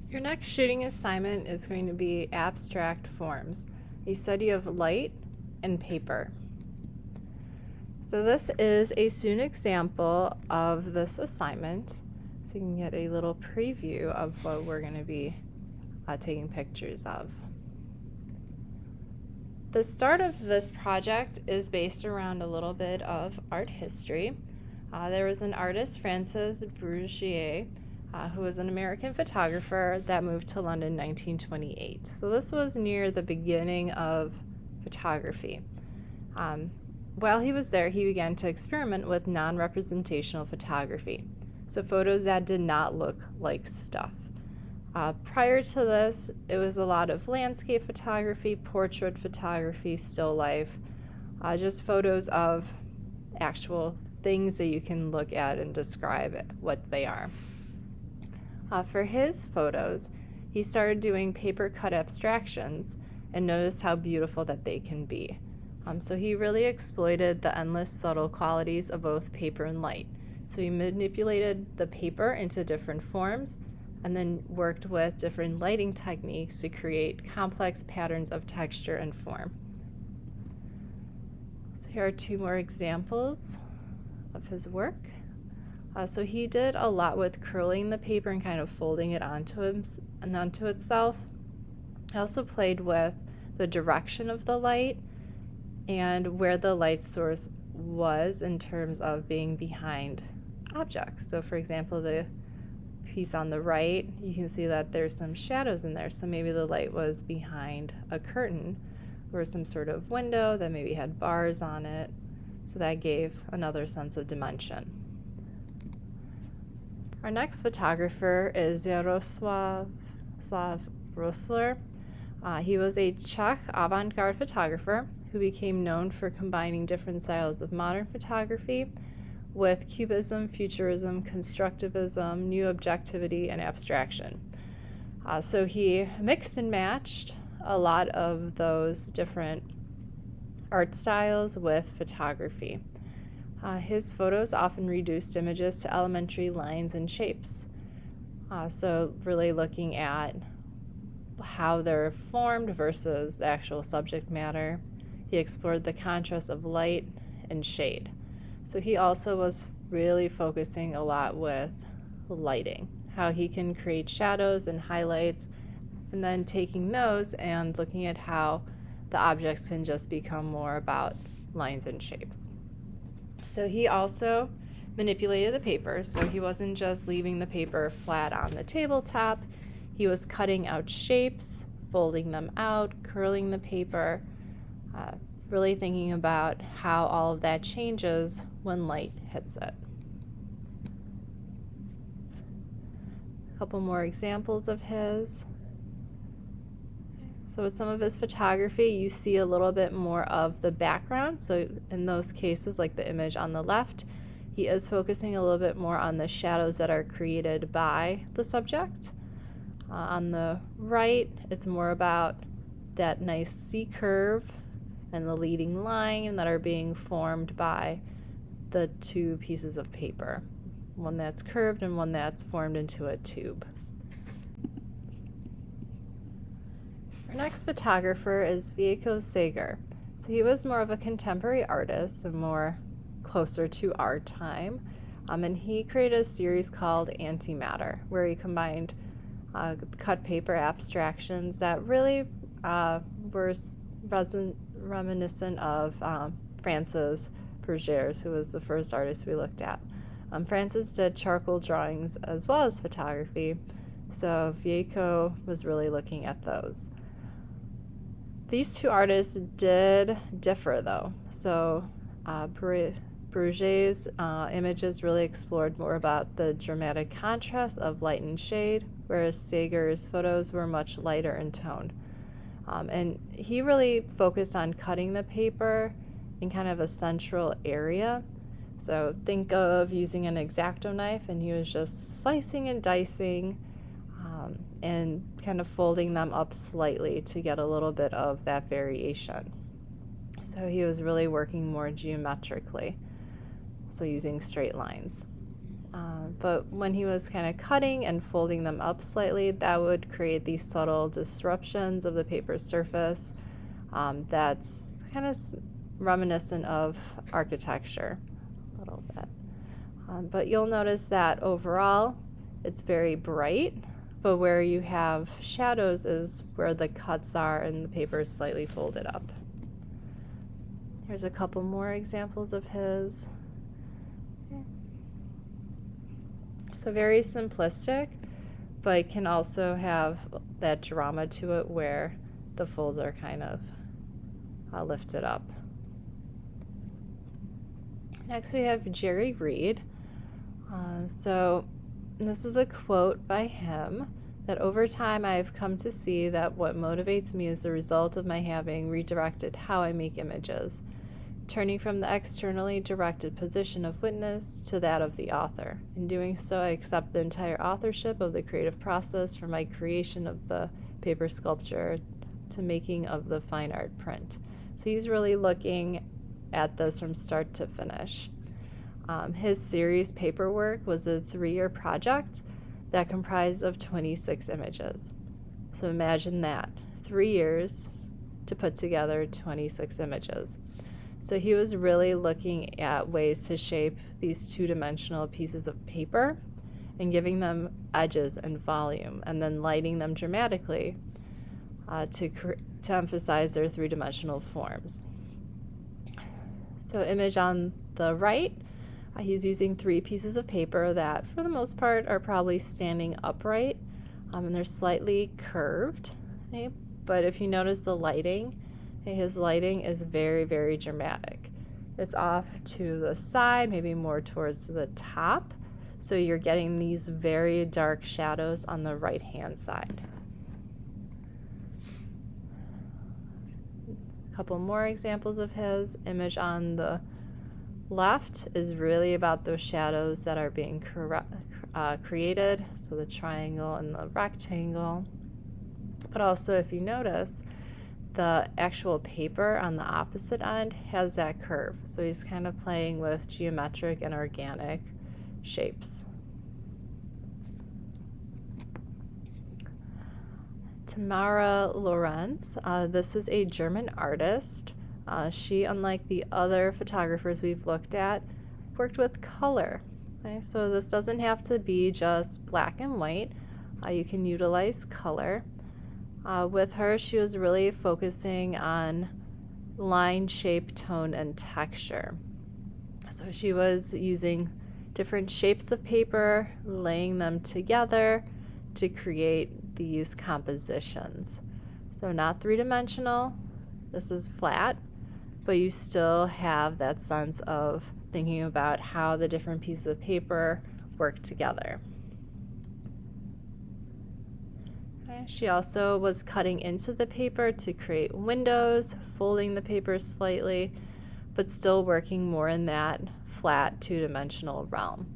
Your next shooting assignment is going to be abstract forms, a study of light and paper. So this is a student example of this assignment, so you can get a little preview of what we're going to be taking pictures of. The start of this project is based around a little bit of art history. There was an artist, Francis Bruguière, who was an American photographer that moved to London in 1928. So this was near the beginning of photography. While he was there, he began to experiment with non-representational photography, so photos that did not look like stuff. Prior to this, it was a lot of landscape photography, portrait photography, still life, just photos of actual things that you can look at and describe what they are. For his photos, he started doing paper cut abstractions and noticed how beautiful that they can be. So he really exploited the endless subtle qualities of both paper and light. So he manipulated the paper into different forms and then worked with different lighting techniques to create complex patterns of texture and form. So here are two more examples of his work. So he did a lot with curling the paper and kind of folding it onto itself. He also played with the direction of the light and where the light source was in terms of being behind objects. So for example, the piece on the right, you can see that there's some shadows in there. So maybe the light was behind a curtain or some sort of window that maybe had bars on it. So that gave another sense of dimension. Our next photographer is Jaroslav Rosler. He was a Czech avant-garde photographer who became known for combining different styles of modern photography with cubism, futurism, constructivism, new objectivity, and abstraction. So he mixed and matched a lot of those different art styles with photography. His photos often reduced images to elementary lines and shapes. So really looking at how they're formed versus the actual subject matter. He explored the contrast of light and shade. So he also was really focusing a lot with lighting, how he can create shadows and highlights, and then taking those and looking at how the objects can just become more about lines and shapes. So he also manipulated the paper, so he wasn't just leaving the paper flat on the tabletop. He was cutting out shapes, folding them out, curling the paper, really thinking about how all of that changes when light hits it. A couple more examples of his. So with some of his photography, you see a little bit more of the background. So in those cases, like the image on the left, he is focusing a little bit more on the shadows that are created by the subject. On the right, it's more about that nice C-curve and the leading line that are being formed by the two pieces of paper, one that's curved and one that's formed into a tube. Our next photographer is Vojko Seger. So he was more of a contemporary artist, so more closer to our time, and he created a series called Antimatter, where he combined cut paper abstractions that really were reminiscent of Francis Bruguière, who was the first artist we looked at. Francis did charcoal drawings as well as photography, so Vojko was really looking at those. These two artists did differ though. So Bruguière's images really explored more about the dramatic contrast of light and shade, whereas Seger's photos were much lighter in tone. And he really focused on cutting the paper in kind of a central area. So think of using an X-Acto knife, and he was just slicing and dicing and kind of folding them up slightly to get a little bit of that variation. So he was really working more geometrically, so using straight lines. But when he was kind of cutting and folding them up slightly, that would create these subtle disruptions of the paper's surface. That's kind of reminiscent of architecture a little bit. But you'll notice that overall it's very bright, but where you have shadows is where the cuts are and the paper is slightly folded up. Here's a couple more examples of his. So very simplistic, but can also have that drama to it where the folds are kind of lifted up. Next we have Jerry Reed. So this is a quote by him, that over time I've come to see that what motivates me is the result of my having redirected how I make images, turning from the externally directed position of witness to that of the author. In doing so, I accept the entire authorship of the creative process from my creation of the paper sculpture to making of the fine art print. So he's really looking at this from start to finish. His series Paperwork was a 3-year project that comprised of 26 images. So imagine that, 3 years to put together 26 images. So he was really looking at ways to shape these 2-dimensional pieces of paper and giving them edges and volume, and then lighting them dramatically to emphasize their 3-dimensional forms. So image on the right, he's using 3 pieces of paper that for the most part are probably standing upright, and they're slightly curved. Okay? But if you notice the lighting, his lighting is very, very dramatic. It's off to the side, maybe more towards the top, so you're getting these very dark shadows on the right-hand side. A couple more examples of his. Image on the left is really about those shadows that are being created, so the triangle and the rectangle. But also, if you notice, the actual paper on the opposite end has that curve, so he's kind of playing with geometric and organic shapes. Tamara Lorenz, this is a German artist. She, unlike the other photographers we've looked at, worked with color. Okay? So this doesn't have to be just black and white. You can utilize color. With her, she was really focusing on line, shape, tone, and texture. So she was using different shapes of paper, laying them together to create these compositions. So not 3-dimensional, this is flat, but you still have that sense of thinking about how the different pieces of paper work together. Okay. She also was cutting into the paper to create windows, folding the paper slightly, but still working more in that flat 2-dimensional realm.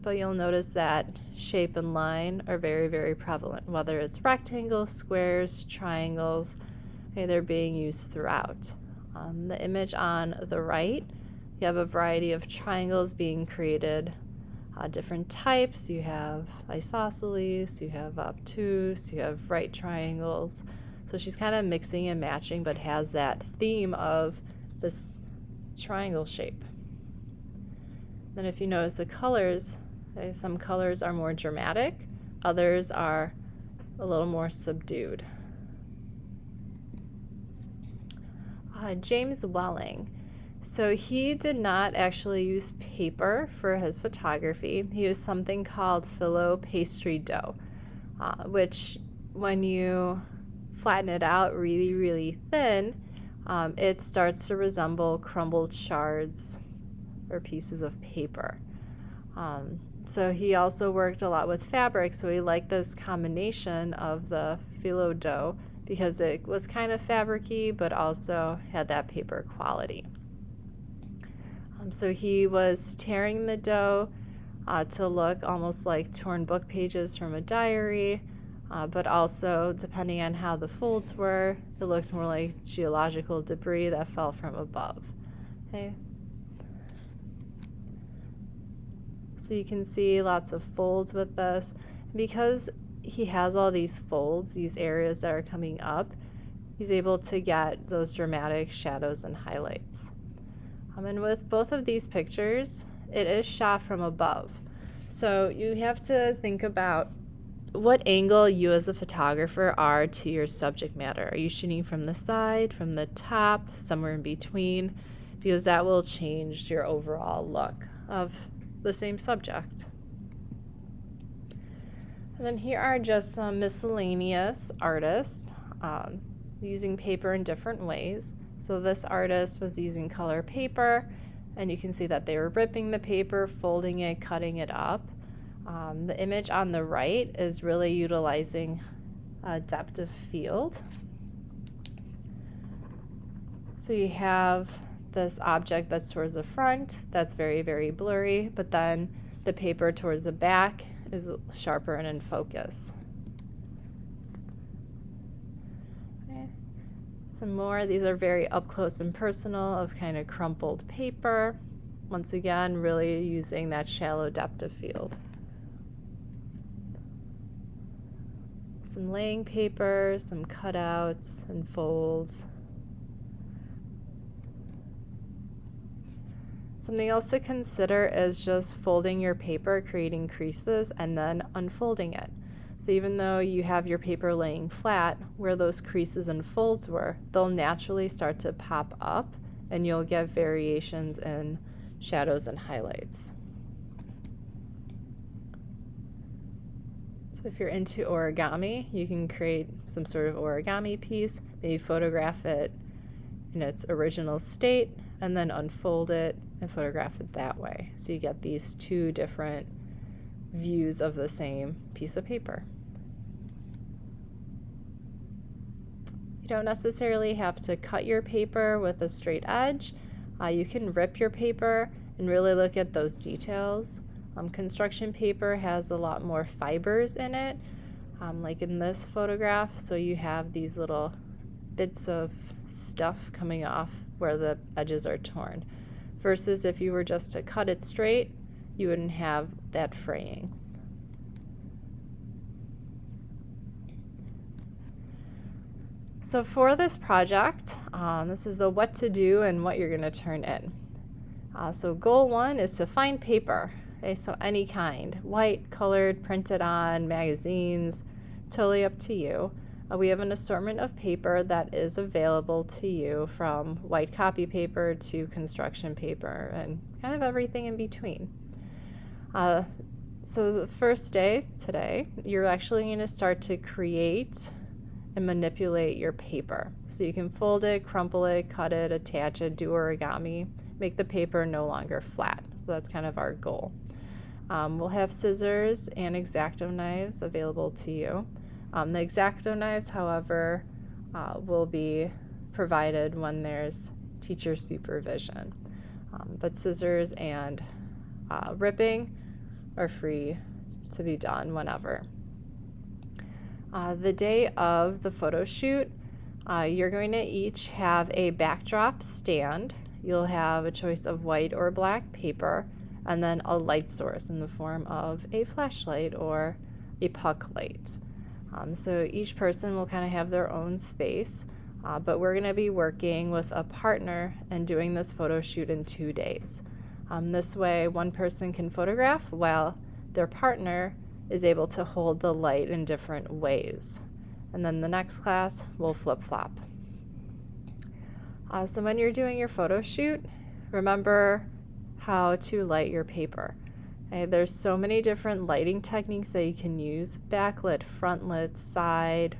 But you'll notice that shape and line are very, very prevalent, whether it's rectangles, squares, triangles, okay, they're being used throughout. The image on the right, you have a variety of triangles being created, different types. You have isosceles, you have obtuse, you have right triangles. So she's kind of mixing and matching, but has that theme of this triangle shape. Then if you notice the colors, okay, some colors are more dramatic, others are a little more subdued. James Welling. So he did not actually use paper for his photography. He used something called phyllo pastry dough, which when you flatten it out really, really thin, it starts to resemble crumbled shards or pieces of paper. So he also worked a lot with fabric, so he liked this combination of the phyllo dough because it was kind of fabric-y, but also had that paper quality. So he was tearing the dough to look almost like torn book pages from a diary, but also, depending on how the folds were, it looked more like geological debris that fell from above. Okay. So you can see lots of folds with this. Because he has all these folds, these areas that are coming up, he's able to get those dramatic shadows and highlights. And with both of these pictures, it is shot from above. So you have to think about what angle you as a photographer are to your subject matter. Are you shooting from the side, from the top, somewhere in between? Because that will change your overall look of the same subject. And then here are just some miscellaneous artists using paper in different ways. So this artist was using color paper, and you can see that they were ripping the paper, folding it, cutting it up. The image on the right is really utilizing depth of field. So you have this object that's towards the front, that's very, very blurry, but then the paper towards the back is sharper and in focus. Okay. Some more, these are very up close and personal of kind of crumpled paper. Once again, really using that shallow depth of field. Some laying paper, some cutouts and folds. Something else to consider is just folding your paper, creating creases, and then unfolding it. So even though you have your paper laying flat, where those creases and folds were, they'll naturally start to pop up, and you'll get variations in shadows and highlights. So if you're into origami, you can create some sort of origami piece, maybe photograph it in its original state, and then unfold it and photograph it that way. So you get these two different views of the same piece of paper. You don't necessarily have to cut your paper with a straight edge. You can rip your paper and really look at those details. Construction paper has a lot more fibers in it, like in this photograph. So you have these little bits of stuff coming off where the edges are torn. Versus if you were just to cut it straight, you wouldn't have that fraying. So for this project, this is the what to do and what you're going to turn in. So goal 1 is to find paper. Okay, so any kind, white, colored, printed on, magazines, totally up to you. We have an assortment of paper that is available to you, from white copy paper to construction paper and kind of everything in between. So the first day, today, you're actually going to start to create and manipulate your paper. So you can fold it, crumple it, cut it, attach it, do origami, make the paper no longer flat. So that's kind of our goal. We'll have scissors and X-Acto knives available to you. The X-Acto knives, however, will be provided when there's teacher supervision. But scissors and ripping are free to be done whenever. The day of the photo shoot, you're going to each have a backdrop stand. You'll have a choice of white or black paper, and then a light source in the form of a flashlight or a puck light. So each person will kind of have their own space, but we're going to be working with a partner and doing this photo shoot in 2 days. This way, one person can photograph while their partner is able to hold the light in different ways. And then the next class will flip-flop. So when you're doing your photo shoot, remember how to light your paper. Okay, there's so many different lighting techniques that you can use: backlit, frontlit, side,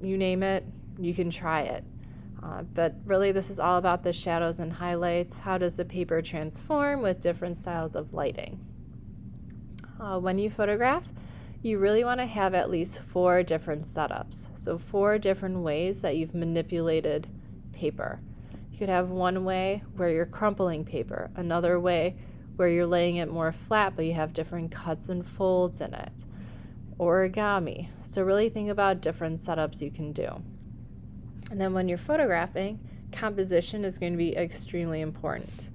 you name it, you can try it. But really this is all about the shadows and highlights. How does the paper transform with different styles of lighting? When you photograph, you really want to have at least 4 different setups. So 4 different ways that you've manipulated paper. You could have one way where you're crumpling paper, another way where you're laying it more flat but you have different cuts and folds in it. Origami. So really think about different setups you can do. And then when you're photographing, composition is going to be extremely important.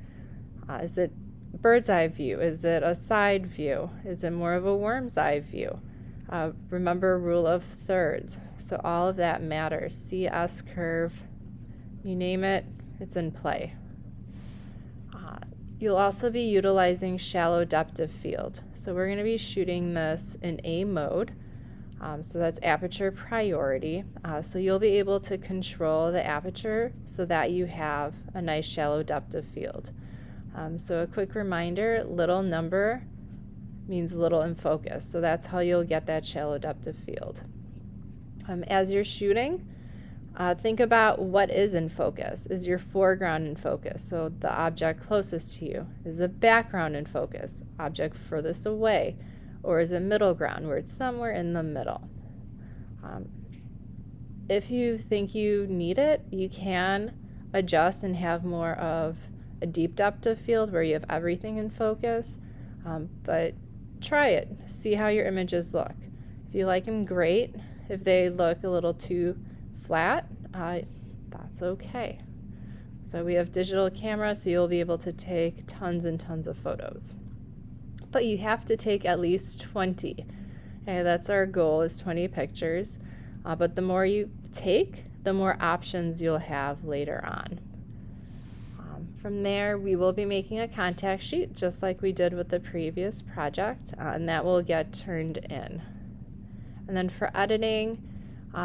Is it bird's eye view? Is it a side view? Is it more of a worm's eye view? Remember rule of thirds. So all of that matters. CS curve, you name it, it's in play. You'll also be utilizing shallow depth of field. So we're going to be shooting this in A mode. So that's aperture priority. So you'll be able to control the aperture so that you have a nice shallow depth of field. So a quick reminder, little number means little in focus. So that's how you'll get that shallow depth of field. As you're shooting, think about what is in focus. Is your foreground in focus? So the object closest to you. Is the background in focus? Object furthest away? Or is it middle ground where it's somewhere in the middle? If you think you need it, you can adjust and have more of a deep depth of field where you have everything in focus. But try it. See how your images look. If you like them, great. If they look a little too flat, that's okay. So we have digital camera, so you'll be able to take tons and tons of photos. But you have to take at least 20. Okay, that's our goal, is 20 pictures. But the more you take, the more options you'll have later on. From there, we will be making a contact sheet, just like we did with the previous project, and that will get turned in. And then for editing,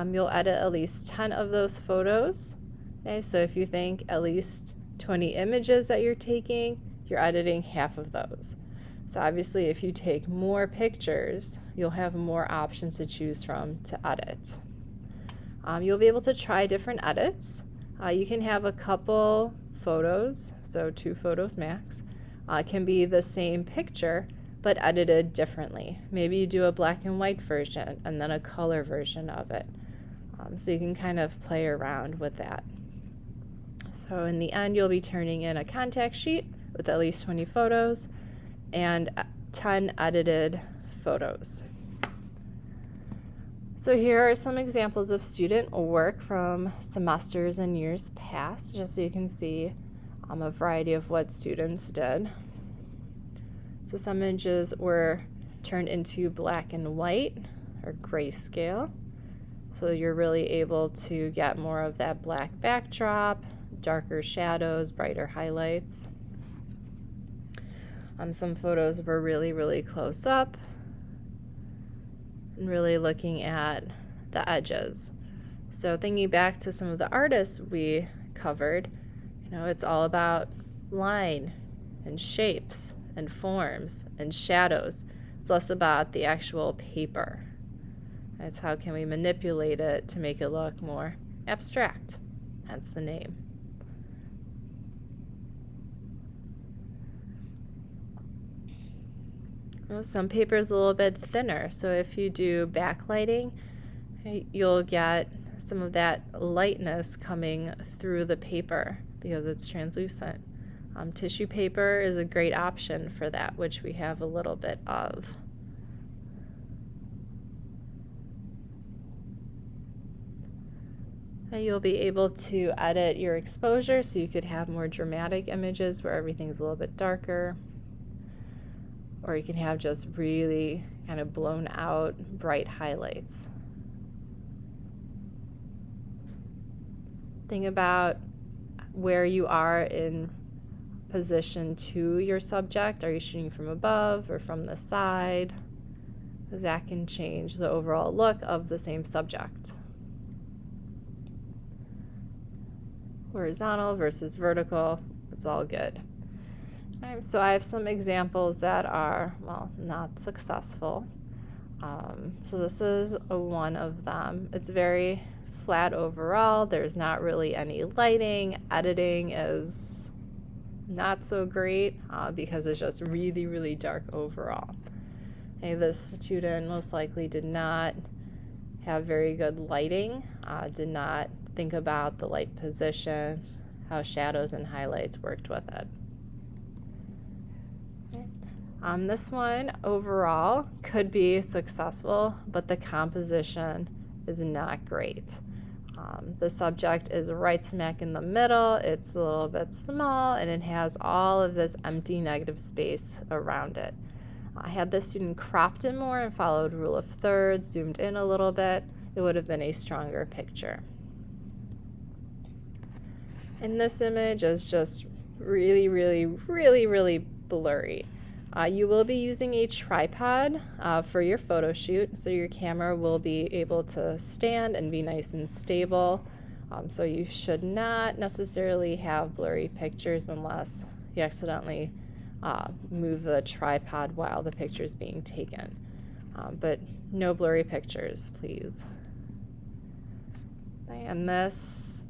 you'll edit at least 10 of those photos. Okay, so if you think at least 20 images that you're taking, you're editing half of those. So obviously, if you take more pictures, you'll have more options to choose from to edit. You'll be able to try different edits. You can have a couple photos, so 2 photos max, can be the same picture but edited differently. Maybe you do a black and white version and then a color version of it. So you can kind of play around with that. So in the end, you'll be turning in a contact sheet with at least 20 photos and 10 edited photos. So here are some examples of student work from semesters and years past, just so you can see a variety of what students did. So some images were turned into black and white or grayscale. So you're really able to get more of that black backdrop, darker shadows, brighter highlights. Some photos were really, really close up and really looking at the edges. So thinking back to some of the artists we covered, it's all about line and shapes and forms and shadows. It's less about the actual paper. It's how can we manipulate it to make it look more abstract. That's the name. Some paper is a little bit thinner, so if you do backlighting, you'll get some of that lightness coming through the paper because it's translucent. Tissue paper is a great option for that, which we have a little bit of. You'll be able to edit your exposure so you could have more dramatic images where everything's a little bit darker. Or you can have just really kind of blown out bright highlights. Think about where you are in position to your subject. Are you shooting from above or from the side? Because that can change the overall look of the same subject. Horizontal versus vertical, it's all good. So I have some examples that are, not successful. So this is one of them. It's very flat overall. There's not really any lighting. Editing is not so great because it's just really, really dark overall. This student most likely did not have very good lighting, did not think about the light position, how shadows and highlights worked with it. This one overall could be successful, but the composition is not great. The subject is right smack in the middle. It's a little bit small, and it has all of this empty negative space around it. Had the student cropped it more and followed rule of thirds, zoomed in a little bit, it would have been a stronger picture. And this image is just really, really, really, really blurry. You will be using a tripod for your photo shoot, so your camera will be able to stand and be nice and stable. So you should not necessarily have blurry pictures unless you accidentally move the tripod while the picture is being taken. But no blurry pictures, please. And this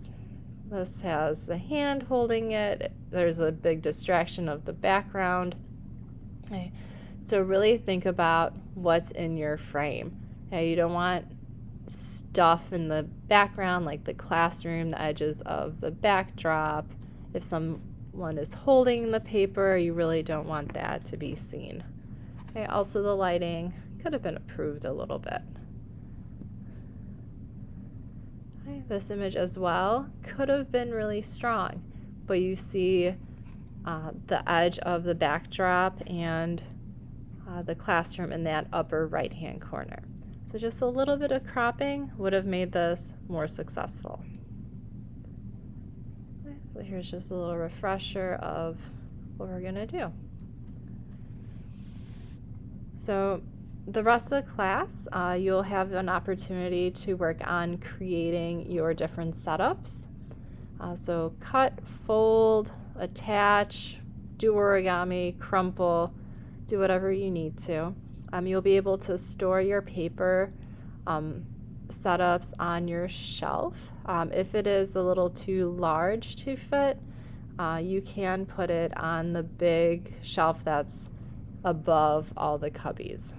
has the hand holding it. There's a big distraction of the background. Okay. So really think about what's in your frame. Okay, you don't want stuff in the background like the classroom, the edges of the backdrop. If someone is holding the paper, you really don't want that to be seen. Okay, also the lighting could have been improved a little bit. Okay, this image as well could have been really strong, but you see the edge of the backdrop and the classroom in that upper right-hand corner. So just a little bit of cropping would have made this more successful. Okay, so here's just a little refresher of what we're going to do. So the rest of the class, you'll have an opportunity to work on creating your different setups. So cut, fold, attach, do origami, crumple, do whatever you need to. You'll be able to store your paper setups on your shelf. If it is a little too large to fit, you can put it on the big shelf that's above all the cubbies.